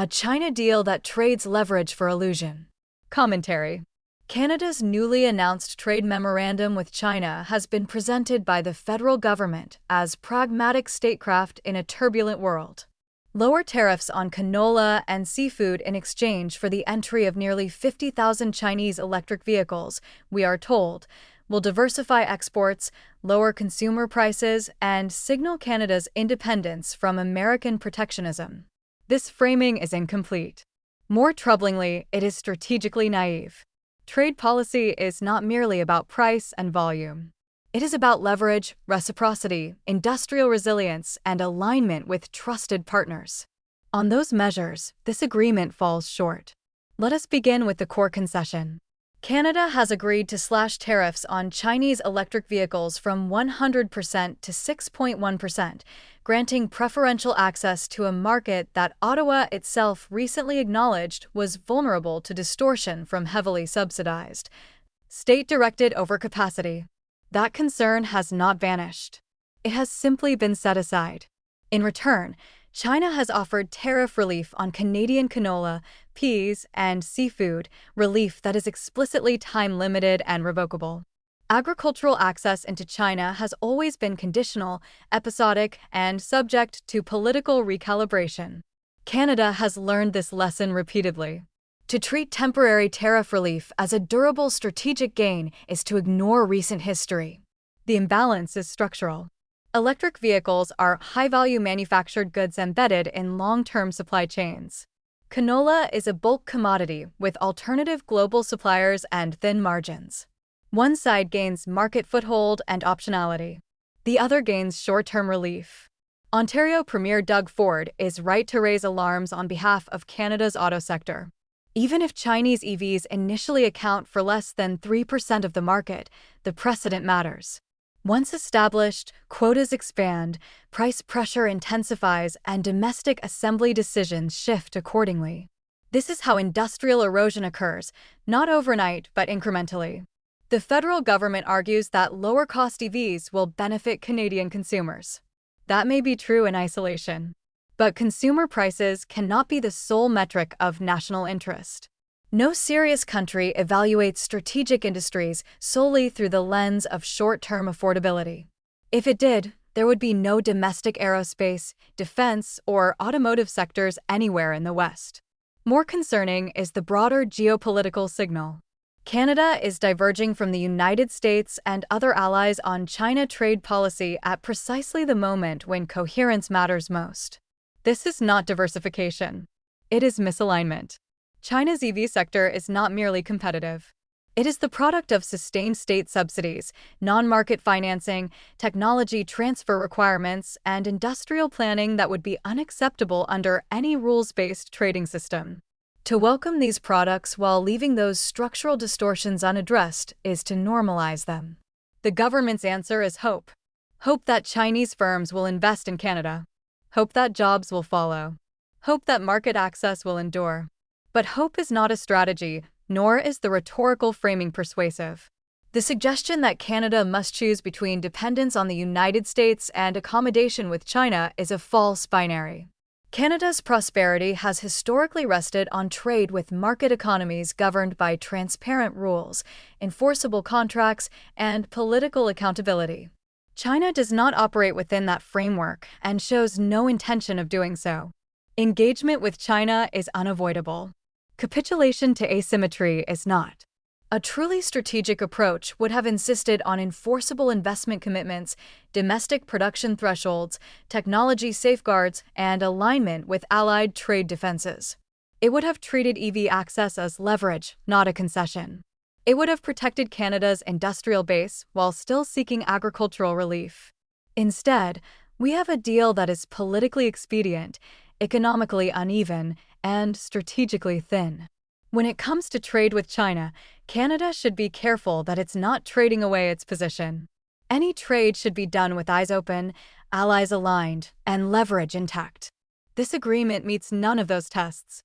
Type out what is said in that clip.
A China deal that trades leverage for illusion. Commentary. Canada's newly announced trade memorandum with China has been presented by the federal government as pragmatic statecraft in a turbulent world. Lower tariffs on canola and seafood in exchange for the entry of nearly 50,000 Chinese electric vehicles, we are told, will diversify exports, lower consumer prices, and signal Canada's independence from American protectionism. This framing is incomplete. More troublingly, it is strategically naive. Trade policy is not merely about price and volume. It is about leverage, reciprocity, industrial resilience, and alignment with trusted partners. On those measures, this agreement falls short. Let us begin with the core concession. Canada has agreed to slash tariffs on Chinese electric vehicles from 100% to 6.1%, granting preferential access to a market that Ottawa itself recently acknowledged was vulnerable to distortion from heavily subsidized, state-directed overcapacity. That concern has not vanished. It has simply been set aside. In return, China has offered tariff relief on Canadian canola, peas, and seafood, relief that is explicitly time-limited and revocable. Agricultural access into China has always been conditional, episodic, and subject to political recalibration. Canada has learned this lesson repeatedly. To treat temporary tariff relief as a durable strategic gain is to ignore recent history. The imbalance is structural. Electric vehicles are high-value manufactured goods embedded in long-term supply chains. Canola is a bulk commodity with alternative global suppliers and thin margins. One side gains market foothold and optionality. The other gains short-term relief. Ontario Premier Doug Ford is right to raise alarms on behalf of Canada's auto sector. Even if Chinese EVs initially account for less than 3% of the market, the precedent matters. Once established, quotas expand, price pressure intensifies, and domestic assembly decisions shift accordingly. This is how industrial erosion occurs, not overnight but incrementally. The federal government argues that lower-cost EVs will benefit Canadian consumers. That may be true in isolation. But consumer prices cannot be the sole metric of national interest. No serious country evaluates strategic industries solely through the lens of short-term affordability. If it did, there would be no domestic aerospace, defense, or automotive sectors anywhere in the West. More concerning is the broader geopolitical signal. Canada is diverging from the United States and other allies on China trade policy at precisely the moment when coherence matters most. This is not diversification. It is misalignment. China's EV sector is not merely competitive. It is the product of sustained state subsidies, non-market financing, technology transfer requirements, and industrial planning that would be unacceptable under any rules-based trading system. To welcome these products while leaving those structural distortions unaddressed is to normalize them. The government's answer is hope. Hope that Chinese firms will invest in Canada. Hope that jobs will follow. Hope that market access will endure. But hope is not a strategy, nor is the rhetorical framing persuasive. The suggestion that Canada must choose between dependence on the United States and accommodation with China is a false binary. Canada's prosperity has historically rested on trade with market economies governed by transparent rules, enforceable contracts, and political accountability. China does not operate within that framework and shows no intention of doing so. Engagement with China is unavoidable. Capitulation to asymmetry is not. A truly strategic approach would have insisted on enforceable investment commitments, domestic production thresholds, technology safeguards, and alignment with allied trade defenses. It would have treated EV access as leverage, not a concession. It would have protected Canada's industrial base while still seeking agricultural relief. Instead, we have a deal that is politically expedient, economically uneven, and strategically thin. When it comes to trade with China, Canada should be careful that it's not trading away its position. Any trade should be done with eyes open, allies aligned, and leverage intact. This agreement meets none of those tests.